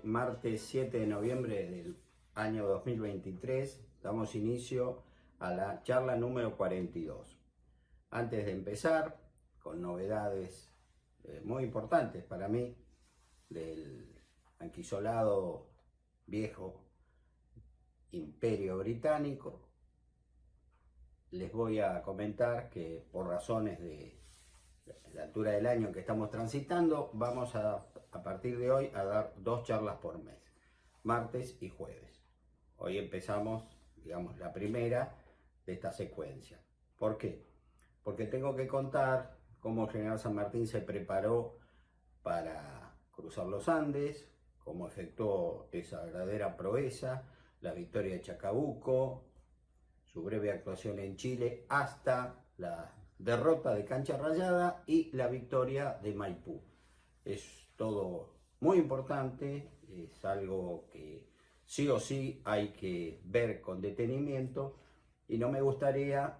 martes 7 de noviembre del año 2023, damos inicio a la charla número 42. Antes de empezar, con novedades muy importantes para mí del anquisolado viejo Imperio Británico, les voy a comentar que por razones de la altura del año que estamos transitando, vamos a partir de hoy a dar 2 charlas por mes, martes y jueves. Hoy empezamos, digamos, la primera de esta secuencia. ¿Por qué? Porque tengo que contar cómo el general San Martín se preparó para cruzar los Andes, cómo efectuó esa verdadera proeza, la victoria de Chacabuco, su breve actuación en Chile hasta la derrota de Cancha Rayada y la victoria de Maipú. Es todo muy importante, es algo que sí o sí hay que ver con detenimiento y no me gustaría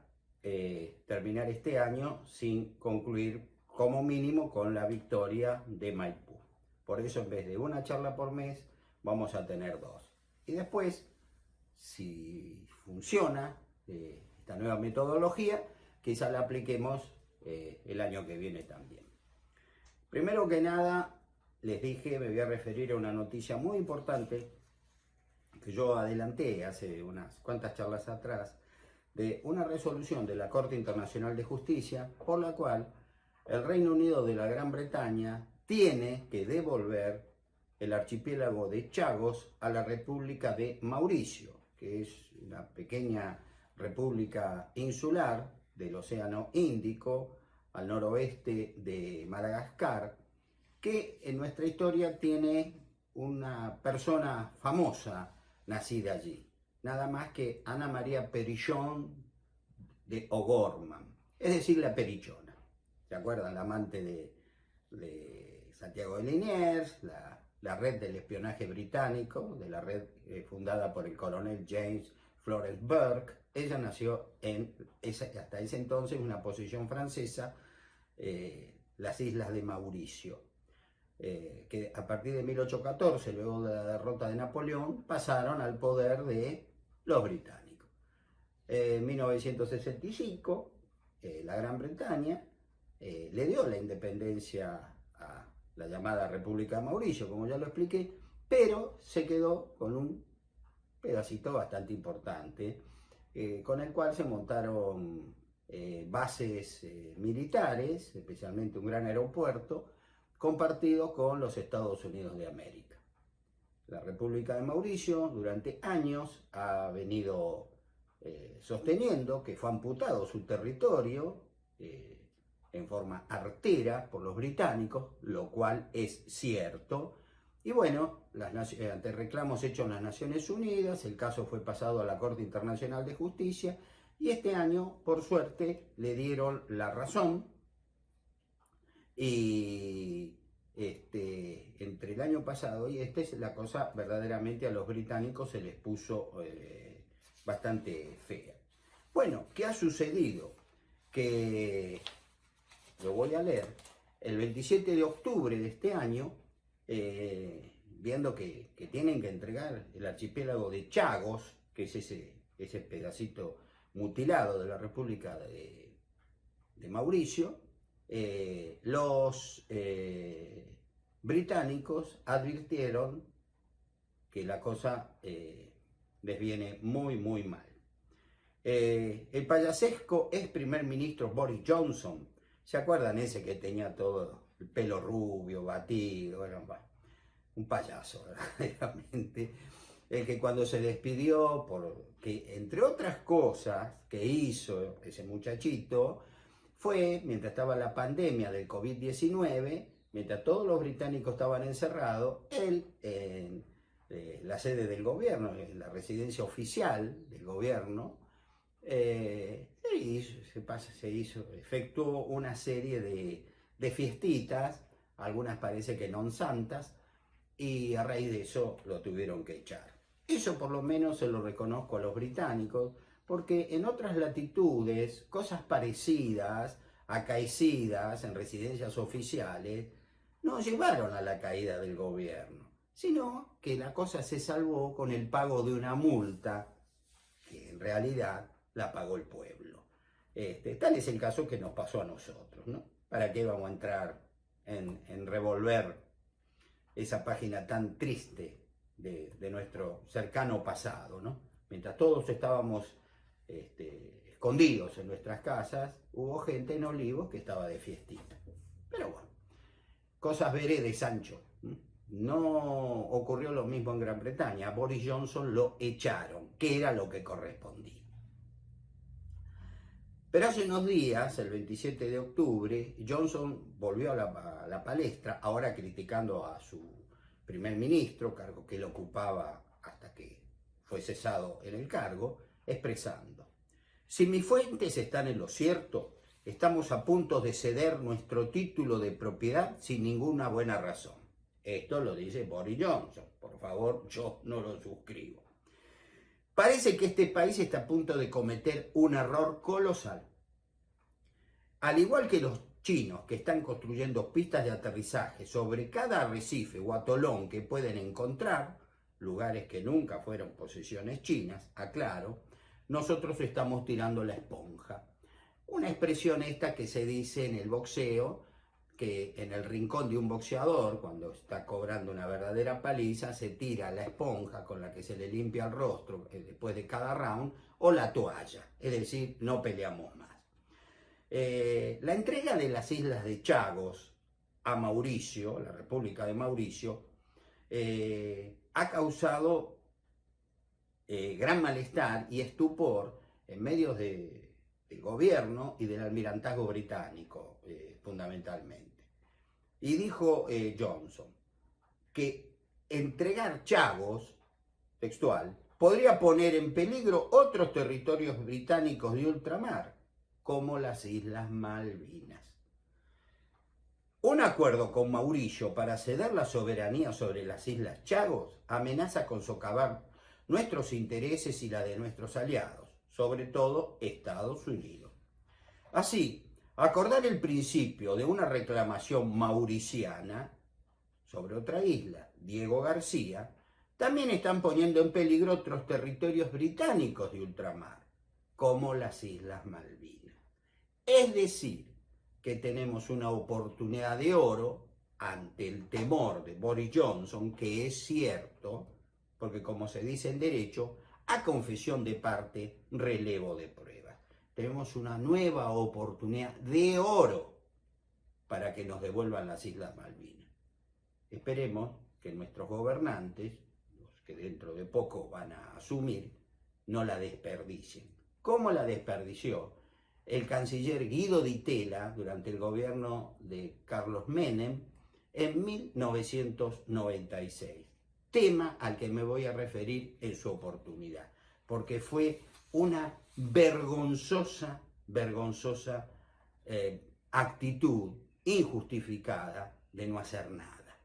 terminar este año sin concluir como mínimo con la victoria de Maipú. Por eso en vez de una charla por mes vamos a tener 2. Y después, si funciona esta nueva metodología, quizá la apliquemos el año que viene también. Primero que nada, les dije, me voy a referir a una noticia muy importante que yo adelanté hace unas cuantas charlas atrás, de una resolución de la Corte Internacional de Justicia por la cual el Reino Unido de la Gran Bretaña tiene que devolver el archipiélago de Chagos a la República de Mauricio, que es una pequeña república insular del Océano Índico al noroeste de Madagascar, que en nuestra historia tiene una persona famosa nacida allí, nada más que Ana María Perichón de O'Gorman, es decir, la Perichona. ¿Se acuerdan? La amante de Santiago de Liniers, la red del espionaje británico, de la red fundada por el coronel James Florence Burke. Ella nació hasta ese entonces en una posición francesa, las islas de Mauricio, que a partir de 1814, luego de la derrota de Napoleón, pasaron al poder de los británicos. En 1965, la Gran Bretaña le dio la independencia a la llamada República de Mauricio, como ya lo expliqué, pero se quedó con un pedacito bastante importante, con el cual se montaron bases militares, especialmente un gran aeropuerto, compartido con los Estados Unidos de América. La República de Mauricio durante años ha venido sosteniendo que fue amputado su territorio en forma artera por los británicos, lo cual es cierto. Y bueno, ante reclamos hechos en las Naciones Unidas, el caso fue pasado a la Corte Internacional de Justicia y este año, por suerte, le dieron la razón. Y entre el año pasado y la cosa verdaderamente a los británicos se les puso bastante fea. Bueno, ¿qué ha sucedido? Que, lo voy a leer, el 27 de octubre de este año, viendo que tienen que entregar el archipiélago de Chagos, que es ese pedacito mutilado de la República de Mauricio, los británicos advirtieron que la cosa les viene muy muy mal. El payasesco ex primer ministro Boris Johnson, ¿se acuerdan ese que tenía todo el pelo rubio, batido? Bueno, un payaso verdaderamente, el que cuando se despidió, porque entre otras cosas que hizo ese muchachito, fue, mientras estaba la pandemia del COVID-19, mientras todos los británicos estaban encerrados, él en la sede del gobierno, en la residencia oficial del gobierno, efectuó una serie de fiestitas, algunas parece que non santas, y a raíz de eso lo tuvieron que echar. Eso por lo menos se lo reconozco a los británicos, porque en otras latitudes, cosas parecidas, acaecidas en residencias oficiales, no llevaron a la caída del gobierno. sino que la cosa se salvó con el pago de una multa que en realidad la pagó el pueblo. Tal es el caso que nos pasó a nosotros, ¿no? ¿Para qué vamos a entrar en revolver esa página tan triste de nuestro cercano pasado, ¿no? Mientras todos estábamos escondidos en nuestras casas, hubo gente en Olivos que estaba de fiestita. Pero bueno, cosas veré de Sancho. No ocurrió lo mismo en Gran Bretaña. A Boris Johnson lo echaron, que era lo que correspondía. Pero hace unos días, el 27 de octubre, Johnson volvió a la palestra, ahora criticando a su primer ministro, cargo que él ocupaba hasta que fue cesado en el cargo, expresando: si mis fuentes están en lo cierto, estamos a punto de ceder nuestro título de propiedad sin ninguna buena razón. Esto lo dice Boris Johnson. Por favor, yo no lo suscribo. Parece que este país está a punto de cometer un error colosal. Al igual que los chinos que están construyendo pistas de aterrizaje sobre cada arrecife o atolón que pueden encontrar, lugares que nunca fueron posesiones chinas, aclaro, nosotros estamos tirando la esponja. Una expresión esta que se dice en el boxeo, que en el rincón de un boxeador, cuando está cobrando una verdadera paliza, se tira la esponja con la que se le limpia el rostro después de cada round, o la toalla, es decir, no peleamos más. La entrega de las islas de Chagos a Mauricio, la República de Mauricio, ha causado gran malestar y estupor en medios del gobierno y del almirantazgo británico, fundamentalmente. Y dijo Johnson que entregar Chagos, textual, podría poner en peligro otros territorios británicos de ultramar, como las Islas Malvinas. Un acuerdo con Mauricio para ceder la soberanía sobre las Islas Chagos amenaza con socavar nuestros intereses y la de nuestros aliados, sobre todo Estados Unidos. Así, acordar el principio de una reclamación mauriciana sobre otra isla, Diego García, también están poniendo en peligro otros territorios británicos de ultramar, como las Islas Malvinas. Es decir, que tenemos una oportunidad de oro ante el temor de Boris Johnson, que es cierto, porque como se dice en derecho, a confesión de parte, relevo de pruebas. Tenemos una nueva oportunidad de oro para que nos devuelvan las Islas Malvinas. Esperemos que nuestros gobernantes, los que dentro de poco van a asumir, no la desperdicien. ¿Cómo la desperdició el canciller Guido Di Tella durante el gobierno de Carlos Menem en 1996? Tema al que me voy a referir en su oportunidad, porque fue una vergonzosa actitud injustificada de no hacer nada,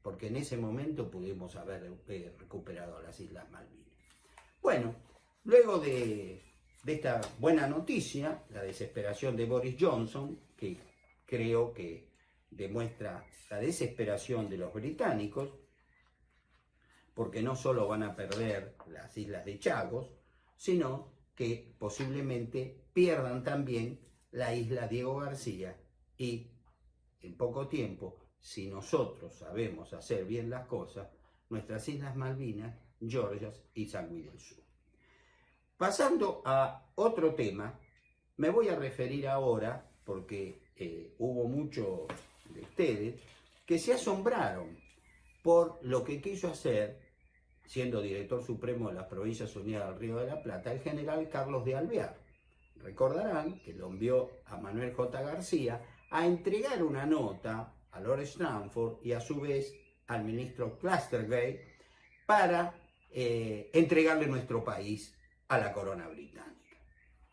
porque en ese momento pudimos haber recuperado las Islas Malvinas. Bueno, luego de esta buena noticia, la desesperación de Boris Johnson, que creo que demuestra la desesperación de los británicos, porque no solo van a perder las Islas de Chagos, sino que posiblemente pierdan también la isla Diego García y en poco tiempo, si nosotros sabemos hacer bien las cosas, nuestras Islas Malvinas, Georgias y Sandwich del Sur. Pasando a otro tema, me voy a referir ahora, porque hubo muchos de ustedes que se asombraron por lo que quiso hacer, siendo director supremo de las Provincias Unidas del Río de la Plata, el general Carlos de Alvear. Recordarán que lo envió a Manuel J. García a entregar una nota a Lord Stanford y a su vez al ministro Clattergate para entregarle nuestro país a la corona británica.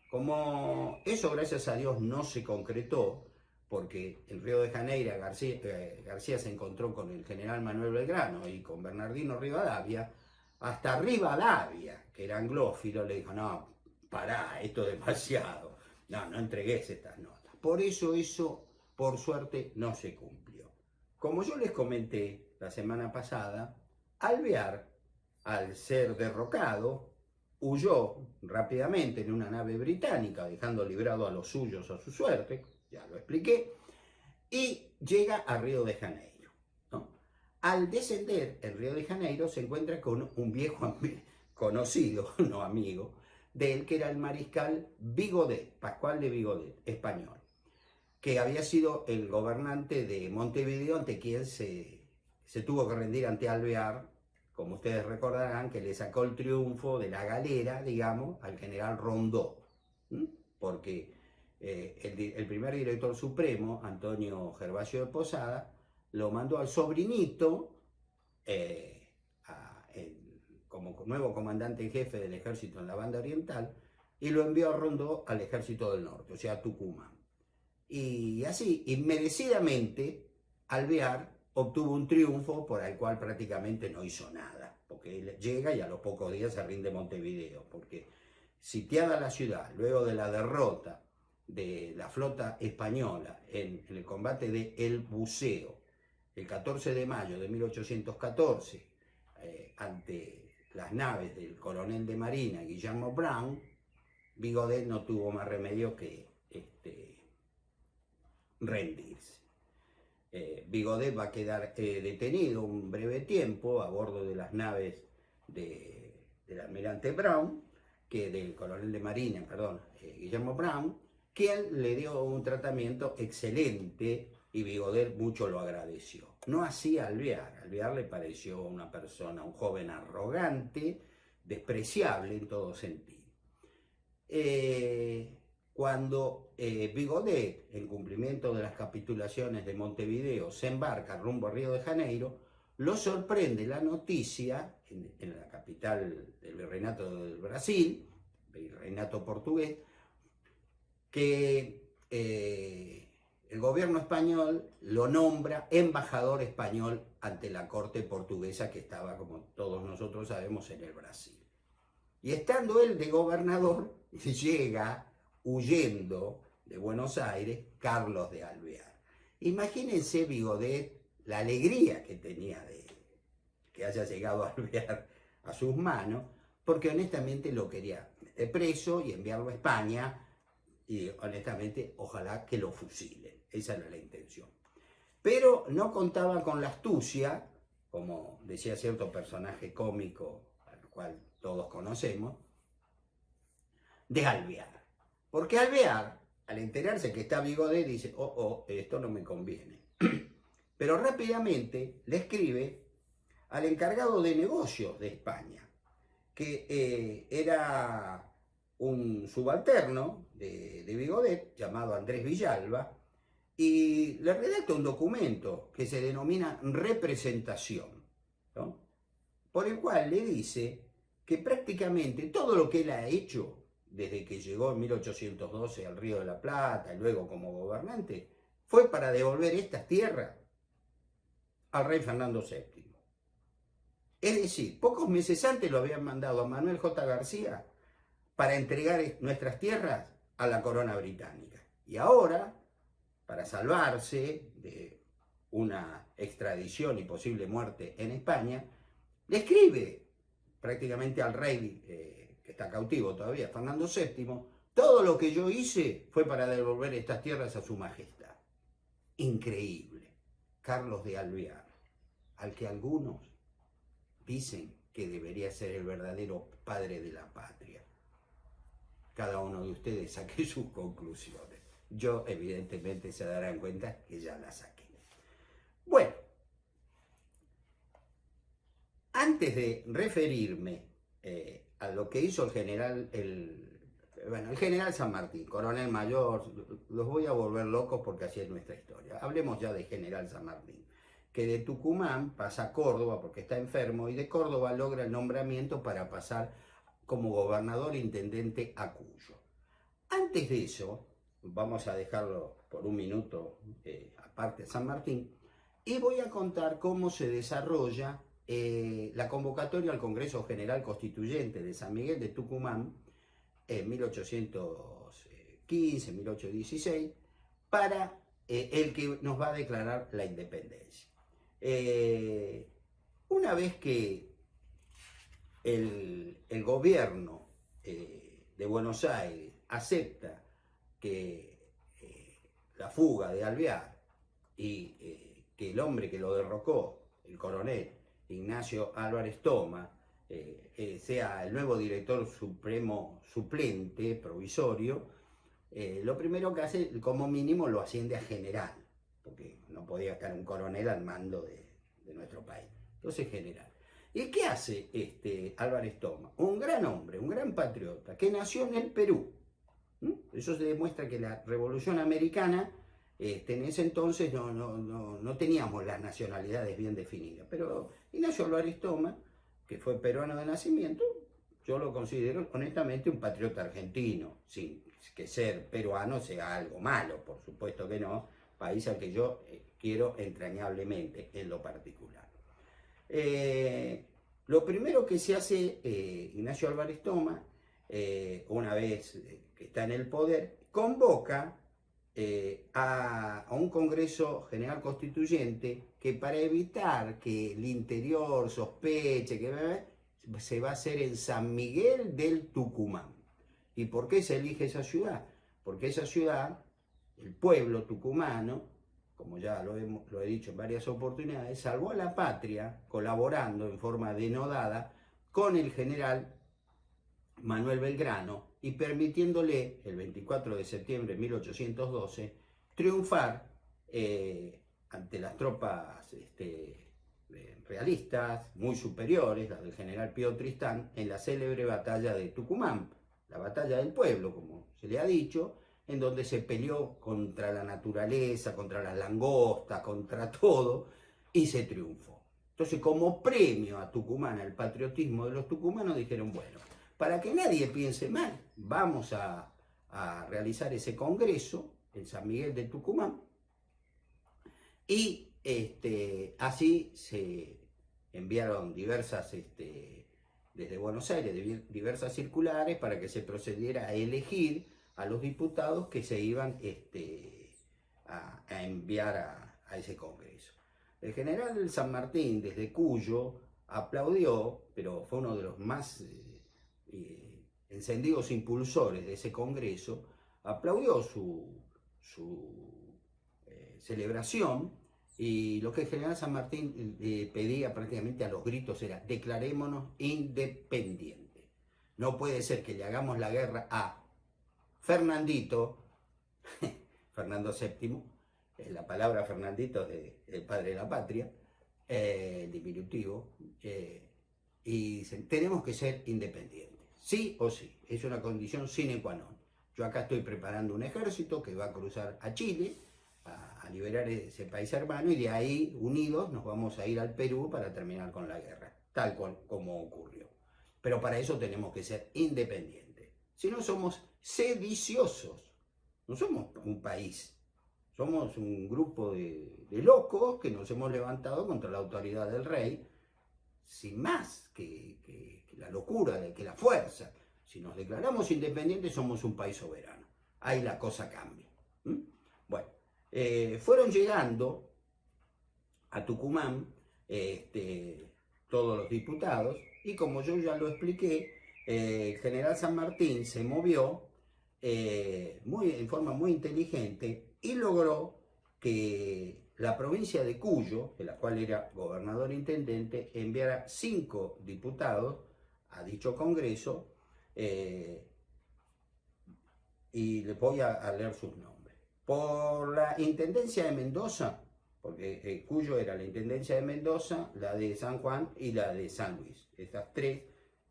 Como eso, gracias a Dios, no se concretó, porque en Río de Janeiro García se encontró con el general Manuel Belgrano y con Bernardino Rivadavia. Hasta Rivadavia, que era anglófilo, le dijo: no, pará, esto es demasiado, no entregues estas notas. Por eso, por suerte, no se cumplió. Como yo les comenté la semana pasada, Alvear, al ser derrocado, huyó rápidamente en una nave británica, dejando librado a los suyos a su suerte, ya lo expliqué, y llega a Río de Janeiro, ¿no? Al descender en Río de Janeiro se encuentra con un viejo conocido, no amigo, de él, que era el mariscal Vigodet, Pascual de Vigodet, español, que había sido el gobernante de Montevideo, ante quien se tuvo que rendir ante Alvear, como ustedes recordarán, que le sacó el triunfo de la galera, digamos, al general Rondó, porque el primer director supremo, Antonio Gervasio de Posada, lo mandó al sobrinito como nuevo comandante en jefe del ejército en la banda oriental, y lo envió a Rondó al ejército del norte, o sea, a Tucumán. Y así, inmerecidamente, Alvear obtuvo un triunfo por el cual prácticamente no hizo nada, porque él llega y a los pocos días se rinde Montevideo, porque sitiada la ciudad, luego de la derrota de la flota española en el combate de El Buceo, el 14 de mayo de 1814, ante las naves del coronel de marina Guillermo Brown, Vigodet no tuvo más remedio que rendirse. Vigodet va a quedar detenido un breve tiempo a bordo de las naves del almirante Brown, del coronel de marina, perdón, Guillermo Brown, quien le dio un tratamiento excelente y Vigodet mucho lo agradeció. No así Alvear. Alvear le pareció una persona, un joven arrogante, despreciable en todo sentido. Cuando Vigodet, en cumplimiento de las capitulaciones de Montevideo, se embarca rumbo a Río de Janeiro, lo sorprende la noticia en la capital del Virreinato del Brasil, Virreinato portugués, que el gobierno español lo nombra embajador español ante la corte portuguesa, que estaba, como todos nosotros sabemos, en el Brasil. Y estando él de gobernador, llega huyendo de Buenos Aires Carlos de Alvear. Imagínense Vigodet la alegría que tenía de que haya llegado a Alvear a sus manos, porque honestamente lo quería meter preso y enviarlo a España, y honestamente ojalá que lo fusilen. Esa era la intención. Pero no contaba con la astucia, como decía cierto personaje cómico al cual todos conocemos, de Alvear. Porque Alvear, al enterarse que está Vigodet, dice, esto no me conviene. Pero rápidamente le escribe al encargado de negocios de España, que era un subalterno de Vigodet, llamado Andrés Villalba, y le redacta un documento que se denomina representación, ¿no? Por el cual le dice que prácticamente todo lo que él ha hecho desde que llegó en 1812 al Río de la Plata y luego como gobernante, fue para devolver estas tierras al rey Fernando VII. Es decir, pocos meses antes lo habían mandado a Manuel J. García para entregar nuestras tierras a la corona británica. Y ahora, para salvarse de una extradición y posible muerte en España, le escribe prácticamente al rey, que está cautivo todavía, Fernando VII, todo lo que yo hice fue para devolver estas tierras a su majestad. Increíble. Carlos de Alvear, al que algunos dicen que debería ser el verdadero padre de la patria. Cada uno de ustedes saque sus conclusiones. Yo, evidentemente, se darán cuenta que ya las saqué. Bueno, antes de referirme a lo que hizo el general San Martín, coronel mayor, los voy a volver locos porque así es nuestra historia. Hablemos ya de general San Martín, que de Tucumán pasa a Córdoba porque está enfermo, y de Córdoba logra el nombramiento para pasar como gobernador intendente a Cuyo. Antes de eso, vamos a dejarlo por un minuto aparte San Martín, y voy a contar cómo se desarrolla la convocatoria al Congreso General Constituyente de San Miguel de Tucumán en 1815-1816 para el que nos va a declarar la independencia. Una vez que el gobierno de Buenos Aires acepta que la fuga de Alvear y que el hombre que lo derrocó, el coronel Ignacio Álvarez Thomas, sea el nuevo director supremo suplente provisorio, lo primero que hace, como mínimo, lo asciende a general, porque no podía estar un coronel al mando de nuestro país. Entonces, general. ¿Y qué hace Álvarez Thomas? Un gran hombre, un gran patriota, que nació en el Perú. Eso se demuestra que la Revolución Americana, en ese entonces no teníamos las nacionalidades bien definidas. Pero Ignacio Álvarez Thomas, que fue peruano de nacimiento, yo lo considero honestamente un patriota argentino, sin que ser peruano sea algo malo, por supuesto que no, país al que yo quiero entrañablemente en lo particular. Lo primero que se hace Ignacio Álvarez Thomas, una vez que está en el poder, convoca a un Congreso General Constituyente que, para evitar que el interior sospeche que se va a hacer en San Miguel del Tucumán. ¿Y por qué se elige esa ciudad? Porque esa ciudad, el pueblo tucumano, como ya lo he dicho en varias oportunidades, salvó a la patria colaborando en forma denodada con el general Manuel Belgrano y permitiéndole, el 24 de septiembre de 1812, triunfar ante las tropas realistas, muy superiores, las del general Pío Tristán, en la célebre batalla de Tucumán, la batalla del pueblo, como se le ha dicho, en donde se peleó contra la naturaleza, contra las langostas, contra todo, y se triunfó. Entonces, como premio a Tucumán, al patriotismo de los tucumanos, dijeron, bueno, para que nadie piense mal, vamos a realizar ese congreso en San Miguel de Tucumán, y así se enviaron diversas, desde Buenos Aires, diversas circulares para que se procediera a elegir a los diputados que se iban a enviar a ese congreso. El general San Martín, desde Cuyo, aplaudió, pero fue uno de los más encendidos impulsores de ese congreso, aplaudió su celebración, y lo que el general San Martín pedía prácticamente a los gritos era: declarémonos independientes. No puede ser que le hagamos la guerra a Fernandito, Fernando VII, la palabra Fernandito es el padre de la patria, el diminutivo, y dicen, tenemos que ser independientes, sí o sí, es una condición sine qua non. Yo acá estoy preparando un ejército que va a cruzar a Chile, a liberar ese país hermano, y de ahí, unidos, nos vamos a ir al Perú para terminar con la guerra, tal cual como ocurrió. Pero para eso tenemos que ser independientes. Si no, somos sediciosos, no somos un país, somos un grupo de locos que nos hemos levantado contra la autoridad del rey, sin más que la locura, que la fuerza. Si nos declaramos independientes, somos un país soberano. Ahí la cosa cambia. Bueno, fueron llegando a Tucumán todos los diputados, y como yo ya lo expliqué, el general San Martín se movió en forma muy inteligente y logró que la provincia de Cuyo, de la cual era gobernador intendente, enviara 5 diputados a dicho congreso, y les voy a leer sus nombres. Por la intendencia de Mendoza, porque Cuyo era la intendencia de Mendoza, la de San Juan y la de San Luis. Estas 3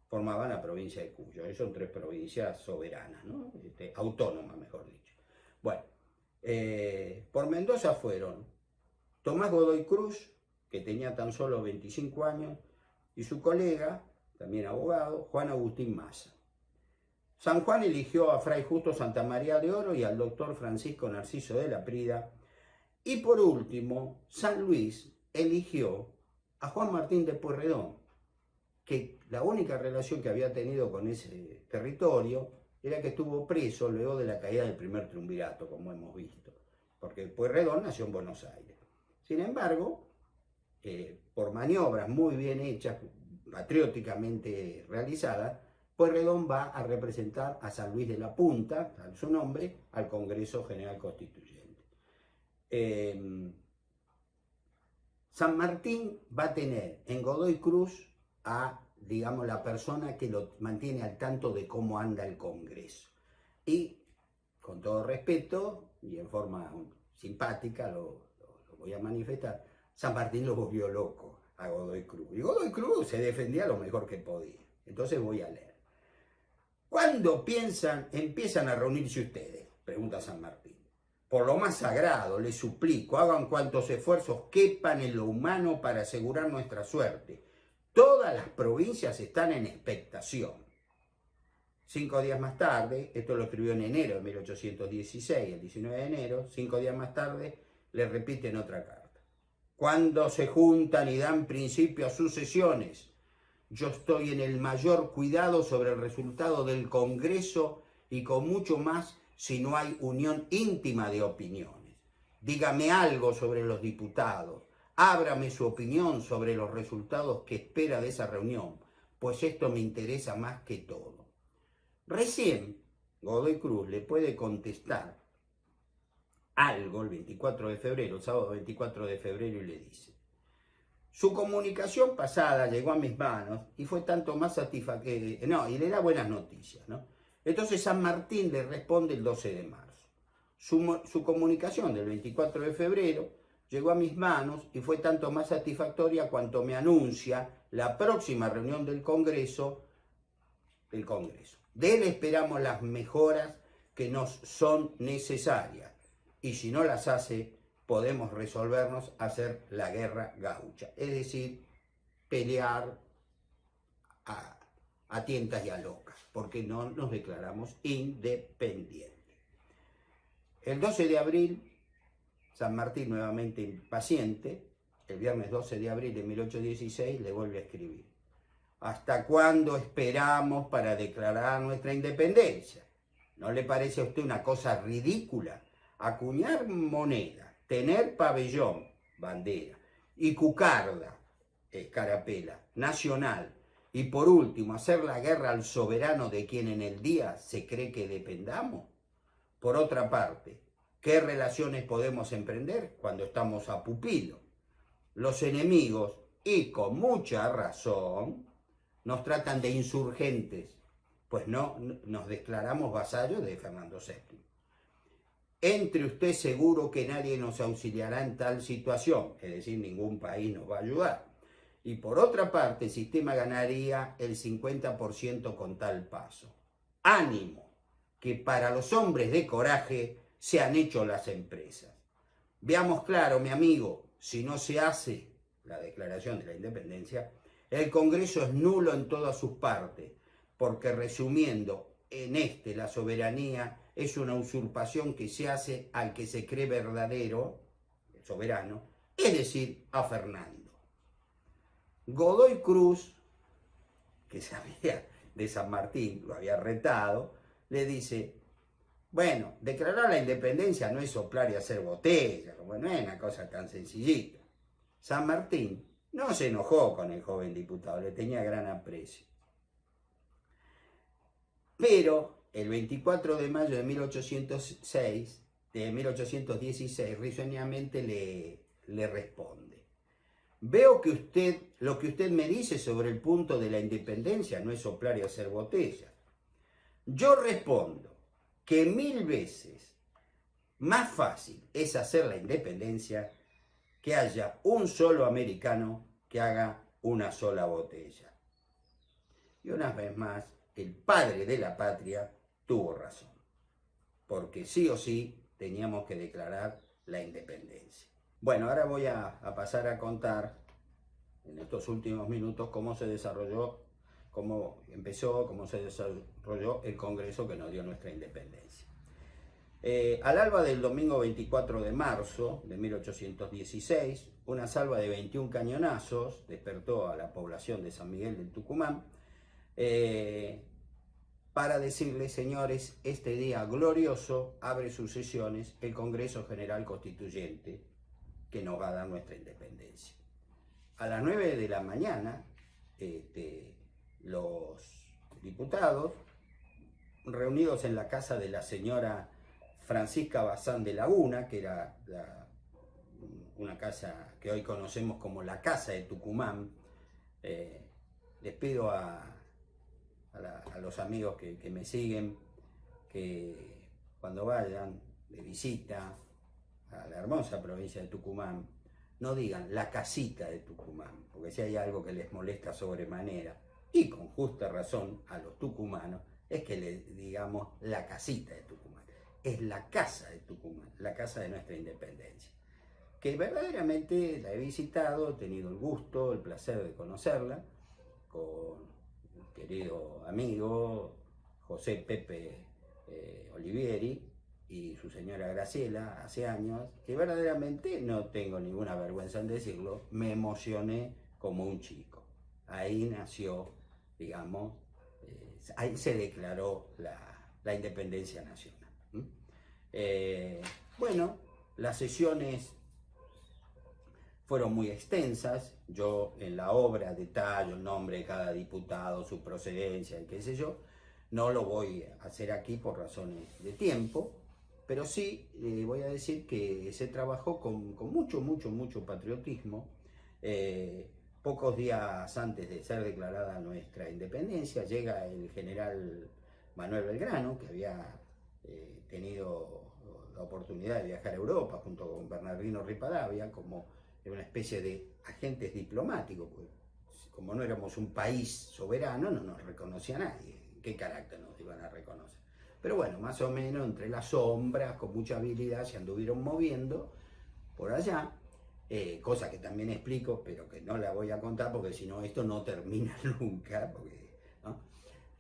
formaban la provincia de Cuyo. Son 3 provincias soberanas, ¿no? Autónomas, mejor dicho. Bueno, por Mendoza fueron Tomás Godoy Cruz, que tenía tan solo 25 años, y su colega, también abogado, Juan Agustín Maza. San Juan eligió a Fray Justo Santamaría de Oro y al doctor Francisco Narciso de la Prida. Y por último, San Luis eligió a Juan Martín de Pueyrredón, que la única relación que había tenido con ese territorio era que estuvo preso luego de la caída del primer triunvirato, como hemos visto, porque Pueyrredón nació en Buenos Aires. Sin embargo, por maniobras muy bien hechas, patrióticamente realizadas, Pueyrredón va a representar a San Luis de la Punta, a su nombre, al Congreso General Constituyente. San Martín va a tener en Godoy Cruz a, digamos, la persona que lo mantiene al tanto de cómo anda el Congreso. Y, con todo respeto, y en forma simpática, lo voy a manifestar, San Martín lo volvió loco a Godoy Cruz. Y Godoy Cruz se defendía lo mejor que podía. Entonces voy a leer. ¿Cuándo empiezan a reunirse ustedes? Pregunta San Martín. Por lo más sagrado, les suplico, hagan cuantos esfuerzos quepan en lo humano para asegurar nuestra suerte. Todas las provincias están en expectación. 5 días más tarde, esto lo escribió en enero de 1816, el 19 de enero, 5 días más tarde, le repiten otra carta. Cuando se juntan y dan principio a sus sesiones, yo estoy en el mayor cuidado sobre el resultado del Congreso y con mucho más si no hay unión íntima de opiniones. Dígame algo sobre los diputados, ábrame su opinión sobre los resultados que espera de esa reunión, pues esto me interesa más que todo. Recién Godoy Cruz le puede contestar algo el 24 de febrero, el sábado 24 de febrero, y le dice: su comunicación pasada llegó a mis manos y fue tanto más satisfactoria, y le da buenas noticias, ¿no? Entonces San Martín le responde el 12 de marzo. Su comunicación del 24 de febrero llegó a mis manos y fue tanto más satisfactoria cuanto me anuncia la próxima reunión del Congreso. De él esperamos las mejoras que nos son necesarias y si no las hace, podemos resolvernos a hacer la guerra gaucha, es decir, pelear a tientas y a locas, porque no nos declaramos independientes. El 12 de abril, San Martín, nuevamente impaciente, el viernes 12 de abril de 1816, le vuelve a escribir: ¿hasta cuándo esperamos para declarar nuestra independencia? ¿No le parece a usted una cosa ridícula acuñar moneda, tener pabellón, bandera, y cucarda, escarapela, nacional, y por último hacer la guerra al soberano de quien en el día se cree que dependamos? Por otra parte, ¿qué relaciones podemos emprender cuando estamos a pupilo? Los enemigos, y con mucha razón, nos tratan de insurgentes, pues no nos declaramos vasallos de Fernando VII. Entre usted seguro que nadie nos auxiliará en tal situación, es decir, ningún país nos va a ayudar. Y por otra parte, el sistema ganaría el 50% con tal paso. Ánimo, que para los hombres de coraje se han hecho las empresas. Veamos claro, mi amigo, si no se hace la declaración de la independencia, el Congreso es nulo en todas sus partes, porque resumiendo, la soberanía es una usurpación que se hace al que se cree verdadero, el soberano, es decir, a Fernando. Godoy Cruz, que sabía de San Martín, lo había retado, le dice: bueno, declarar la independencia no es soplar y hacer botella, no es una cosa tan sencillita. San Martín no se enojó con el joven diputado, le tenía gran aprecio. Pero el 24 de mayo de 1816, risueñamente le responde: veo que lo que usted me dice sobre el punto de la independencia no es soplar y hacer botella. Yo respondo que 1000 veces más fácil es hacer la independencia que haya un solo americano que haga una sola botella. Y una vez más, el padre de la patria tuvo razón, porque sí o sí teníamos que declarar la independencia. Bueno, ahora voy a pasar a contar en estos últimos minutos cómo se desarrolló, cómo se desarrolló el Congreso que nos dio nuestra independencia. Al alba del domingo 24 de marzo de 1816, una salva de 21 cañonazos despertó a la población de San Miguel del Tucumán para decirles: señores, este día glorioso abre sus sesiones el Congreso General Constituyente que nos va a dar nuestra independencia. a las 9 de la mañana, los diputados, reunidos en la casa de la señora Francisca Bazán de Laguna, que era una casa que hoy conocemos como la Casa de Tucumán. Les pido a los amigos que me siguen que cuando vayan de visita a la hermosa provincia de Tucumán, no digan la casita de Tucumán, porque si hay algo que les molesta sobremanera, y con justa razón a los tucumanos, es que le digamos la casita de Tucumán. Es la casa de Tucumán, la casa de nuestra independencia, que verdaderamente la he visitado, he tenido el gusto, el placer de conocerla, con un querido amigo José Pepe Olivieri y su señora Graciela, hace años, que verdaderamente, no tengo ninguna vergüenza en decirlo, me emocioné como un chico. Ahí nació, digamos, ahí se declaró la independencia nacional. Bueno, las sesiones fueron muy extensas. Yo en la obra detallo el nombre de cada diputado, su procedencia y qué sé yo. No lo voy a hacer aquí por razones de tiempo, pero sí voy a decir que se trabajó con mucho patriotismo. Pocos días antes de ser declarada nuestra independencia, llega el general Manuel Belgrano, que había tenido la oportunidad de viajar a Europa junto con Bernardino Rivadavia como una especie de agentes diplomáticos, pues, como no éramos un país soberano, no nos reconocía nadie. ¿En qué carácter nos iban a reconocer? Pero bueno, más o menos entre las sombras, con mucha habilidad, se anduvieron moviendo por allá, cosa que también explico, pero que no la voy a contar porque si no esto no termina nunca. ¿No?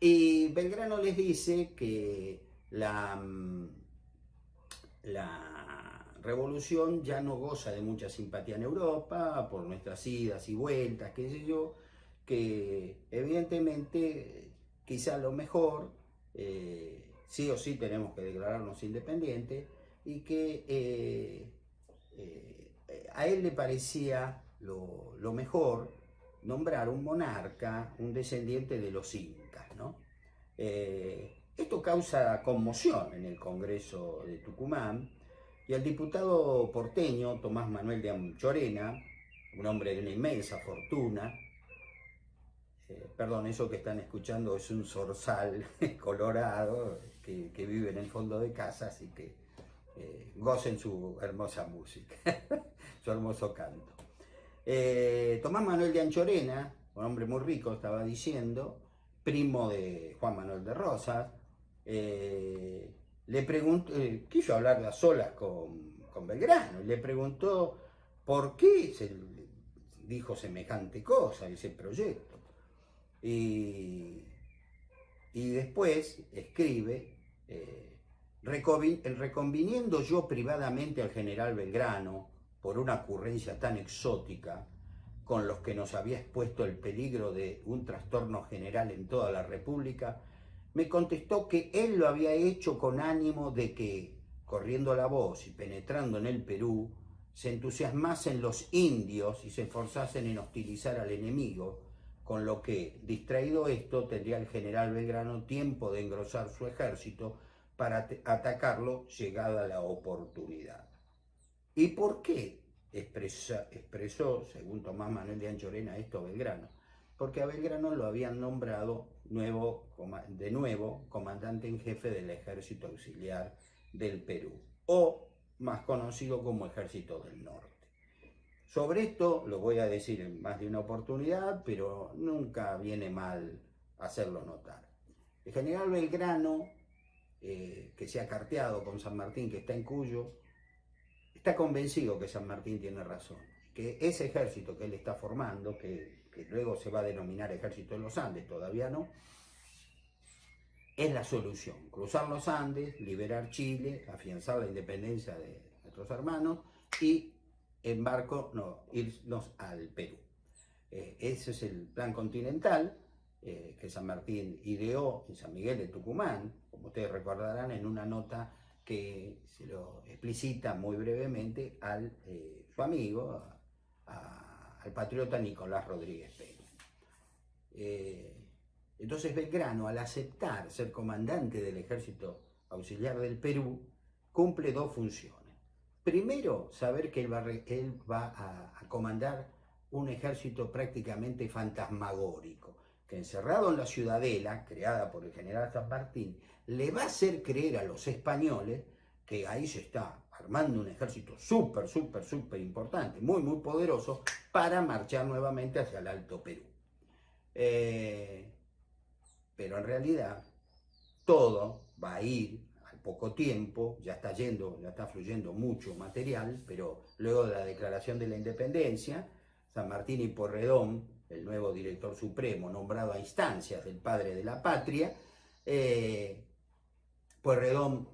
Y Belgrano les dice que la revolución ya no goza de mucha simpatía en Europa por nuestras idas y vueltas, qué sé yo, que evidentemente quizá lo mejor, sí o sí tenemos que declararnos independientes, y que a él le parecía lo mejor nombrar un monarca, un descendiente de los incas, ¿no? Esto causa conmoción en el Congreso de Tucumán, y el diputado porteño Tomás Manuel de Anchorena, un hombre de una inmensa fortuna, perdón, eso que están escuchando es un zorzal colorado que vive en el fondo de casa, así que gocen su hermosa música, su hermoso canto. Tomás Manuel de Anchorena, un hombre muy rico, estaba diciendo, primo de Juan Manuel de Rosas, le preguntó, quiso hablar a solas con Belgrano, y le preguntó por qué se dijo semejante cosa, ese proyecto. Y después escribe, reconviniendo yo privadamente al general Belgrano por una ocurrencia tan exótica, con los que nos había expuesto el peligro de un trastorno general en toda la República, me contestó que él lo había hecho con ánimo de que, corriendo la voz y penetrando en el Perú, se entusiasmasen los indios y se esforzasen en hostilizar al enemigo, con lo que, distraído esto, tendría el general Belgrano tiempo de engrosar su ejército para atacarlo llegada la oportunidad. ¿Y por qué expresó, según Tomás Manuel de Anchorena, esto Belgrano? Porque a Belgrano lo habían nombrado de nuevo comandante en jefe del Ejército Auxiliar del Perú, o más conocido como Ejército del Norte. Sobre esto lo voy a decir en más de una oportunidad, pero nunca viene mal hacerlo notar. El general Belgrano, que se ha carteado con San Martín, que está en Cuyo, está convencido que San Martín tiene razón, que ese ejército que él está formando, que luego se va a denominar Ejército de los Andes, todavía no, es la solución. Cruzar los Andes, liberar Chile, afianzar la independencia de nuestros hermanos y en barco irnos al Perú. Ese es el plan continental que San Martín ideó en San Miguel de Tucumán, como ustedes recordarán en una nota que se lo explicita muy brevemente a su amigo, a al patriota Nicolás Rodríguez Peña. Entonces Belgrano, al aceptar ser comandante del Ejército Auxiliar del Perú, cumple dos funciones. Primero, saber que él va a comandar un ejército prácticamente fantasmagórico, que encerrado en la ciudadela, creada por el general San Martín, le va a hacer creer a los españoles que ahí se está armando un ejército súper importante, muy poderoso, para marchar nuevamente hacia el Alto Perú. Pero en realidad todo va a ir al poco tiempo, ya está fluyendo mucho material, pero luego de la declaración de la independencia, San Martín y Pueyrredón, el nuevo director supremo, nombrado a instancias del padre de la patria, Pueyrredón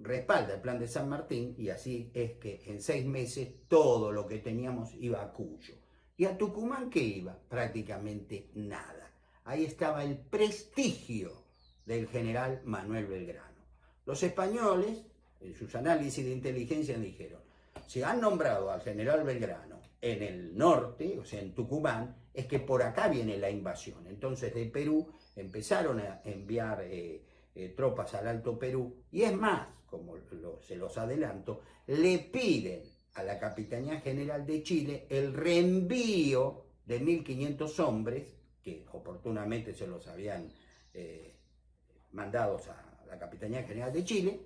respalda el plan de San Martín, y así es que en 6 meses todo lo que teníamos iba a Cuyo. ¿Y a Tucumán qué iba? Prácticamente nada. Ahí estaba el prestigio del general Manuel Belgrano. Los españoles, en sus análisis de inteligencia, dijeron: si han nombrado al general Belgrano en el norte, o sea, en Tucumán, es que por acá viene la invasión. Entonces de Perú empezaron a enviar tropas al Alto Perú, y es más, como se los adelanto, le piden a la Capitanía General de Chile el reenvío de 1.500 hombres, que oportunamente se los habían mandados a la Capitanía General de Chile,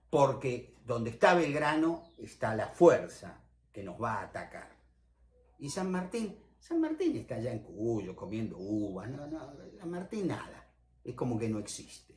porque donde está Belgrano está la fuerza que nos va a atacar. Y San Martín está allá en Cuyo comiendo uvas, San Martín nada, es como que no existe.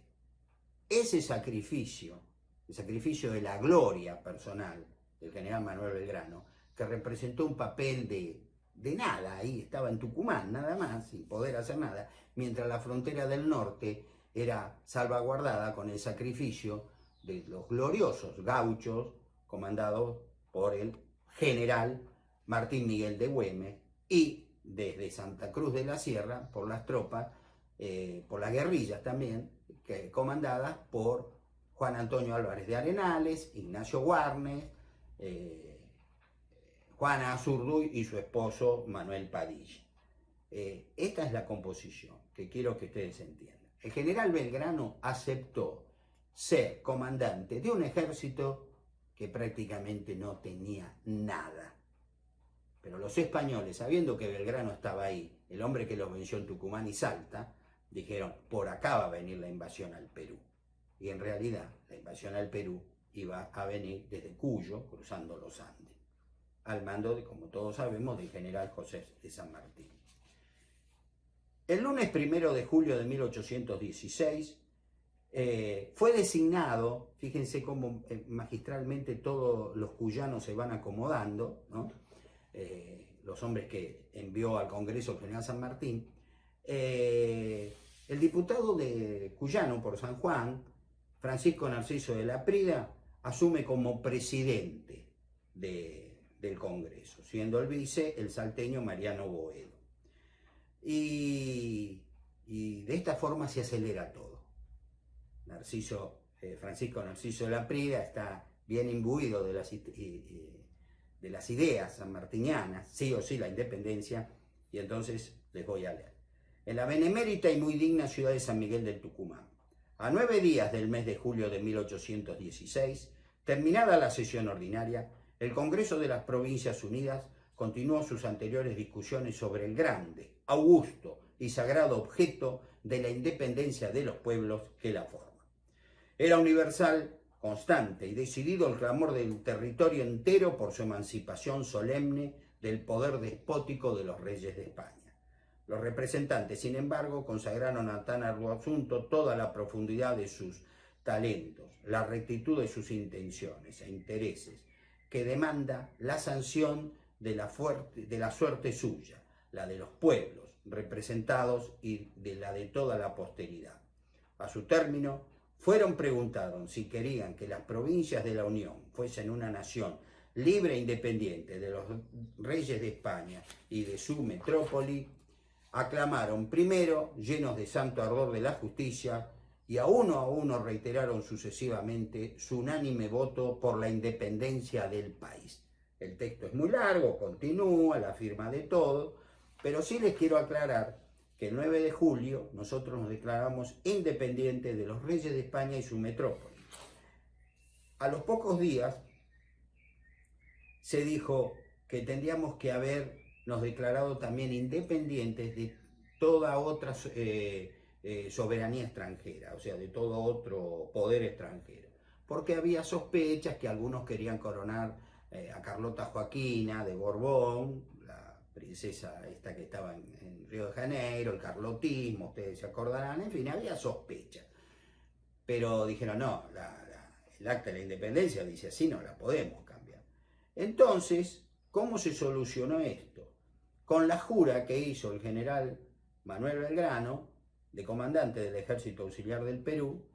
Ese sacrificio, el sacrificio de la gloria personal del general Manuel Belgrano, que representó un papel de nada, ahí estaba en Tucumán nada más, sin poder hacer nada, mientras la frontera del norte era salvaguardada con el sacrificio de los gloriosos gauchos comandados por el general Martín Miguel de Güemes, y desde Santa Cruz de la Sierra por las tropas, por las guerrillas también, comandadas por Juan Antonio Álvarez de Arenales, Ignacio Warnes, Juana Azurduy y su esposo Manuel Padilla. Esta es la composición que quiero que ustedes entiendan. El general Belgrano aceptó ser comandante de un ejército que prácticamente no tenía nada. Pero los españoles, sabiendo que Belgrano estaba ahí, el hombre que los venció en Tucumán y Salta, dijeron: por acá va a venir la invasión al Perú. Y en realidad la invasión al Perú iba a venir desde Cuyo, cruzando los Andes, al mando, como todos sabemos, del general José de San Martín. El lunes 1 de julio de 1816 fue designado, fíjense cómo magistralmente todos los cuyanos se van acomodando, ¿no? Los hombres que envió al Congreso el general San Martín, el diputado de cuyano por San Juan, Francisco Narciso de la Prida, asume como presidente del Congreso, siendo el vice el salteño Mariano Boedo. Y de esta forma se acelera todo. Francisco Narciso de la Prida está bien imbuido de las ideas sanmartinianas, sí o sí la independencia, y entonces les voy a leer. En la benemérita y muy digna ciudad de San Miguel del Tucumán, a 9 días del mes de julio de 1816, terminada la sesión ordinaria, el Congreso de las Provincias Unidas continuó sus anteriores discusiones sobre el grande, augusto y sagrado objeto de la independencia de los pueblos que la forman. Era universal, constante y decidido el clamor del territorio entero por su emancipación solemne del poder despótico de los reyes de España. Los representantes, sin embargo, consagraron a tan arduo asunto toda la profundidad de sus talentos, la rectitud de sus intenciones e intereses, que demanda la sanción de la suerte suya, la de los pueblos representados y de la de toda la posteridad. A su término, preguntaron si querían que las provincias de la Unión fuesen una nación libre e independiente de los reyes de España y de su metrópoli. Aclamaron primero, llenos de santo ardor de la justicia, y a uno reiteraron sucesivamente su unánime voto por la independencia del país. El texto es muy largo, continúa, la firma de todo, pero sí les quiero aclarar que el 9 de julio nosotros nos declaramos independientes de los reyes de España y su metrópoli. A los pocos días se dijo que tendríamos que habernos declarado también independientes de toda otra soberanía extranjera, o sea, de todo otro poder extranjero, porque había sospechas que algunos querían coronar a Carlota Joaquina de Borbón, la princesa esta que estaba en Río de Janeiro, el carlotismo, ustedes se acordarán, en fin, había sospechas. Pero dijeron, no, el acta de la independencia dice así, no la podemos cambiar. Entonces, ¿cómo se solucionó esto? Con la jura que hizo el general Manuel Belgrano, de comandante del Ejército Auxiliar del Perú,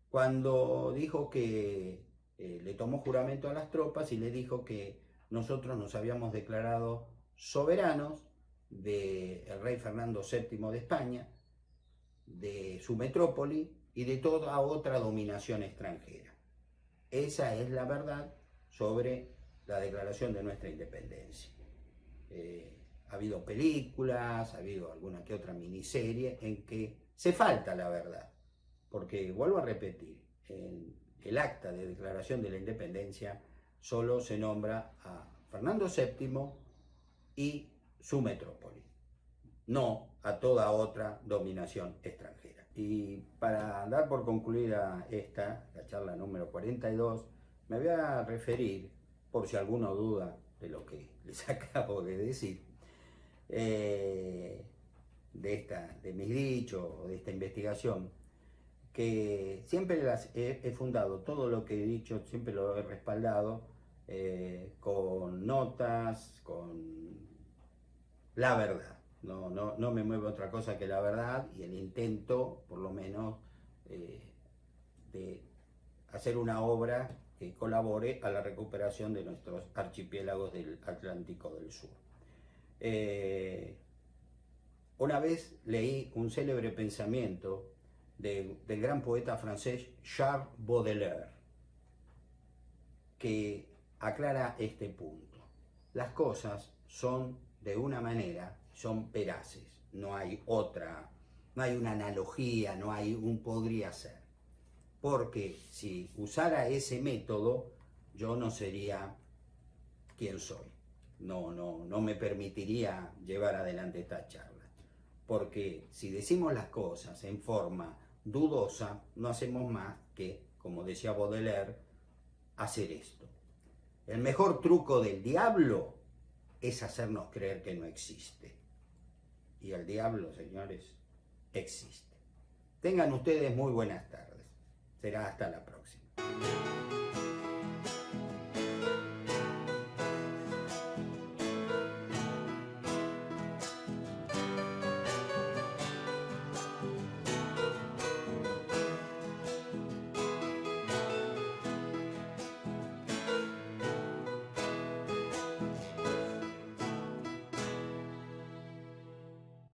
cuando dijo que le tomó juramento a las tropas y le dijo que nosotros nos habíamos declarado soberanos del rey Fernando VII de España, de su metrópoli y de toda otra dominación extranjera. Esa es la verdad sobre la declaración de nuestra independencia. Ha habido películas, ha habido alguna que otra miniserie en que se falta la verdad, porque vuelvo a repetir, en el acta de declaración de la independencia solo se nombra a Fernando VII y su metrópoli, no a toda otra dominación extranjera. Y para dar por concluida la charla número 42, me voy a referir, por si alguno duda de lo que les acabo de decir, de mis dichos o de esta investigación, que siempre he fundado, todo lo que he dicho, siempre lo he respaldado con notas, con la verdad. No me mueve otra cosa que la verdad y el intento, por lo menos, de hacer una obra que colabore a la recuperación de nuestros archipiélagos del Atlántico del Sur. Una vez leí un célebre pensamiento del gran poeta francés Charles Baudelaire, que aclara este punto. Las cosas son de una manera, son veraces, no hay otra, no hay una analogía, no hay un podría ser. Porque si usara ese método, yo no sería quien soy. No me permitiría llevar adelante esta charla. Porque si decimos las cosas en forma dudosa, no hacemos más que, como decía Baudelaire, hacer esto. El mejor truco del diablo es hacernos creer que no existe. Y el diablo, señores, existe. Tengan ustedes muy buenas tardes. Será hasta la próxima.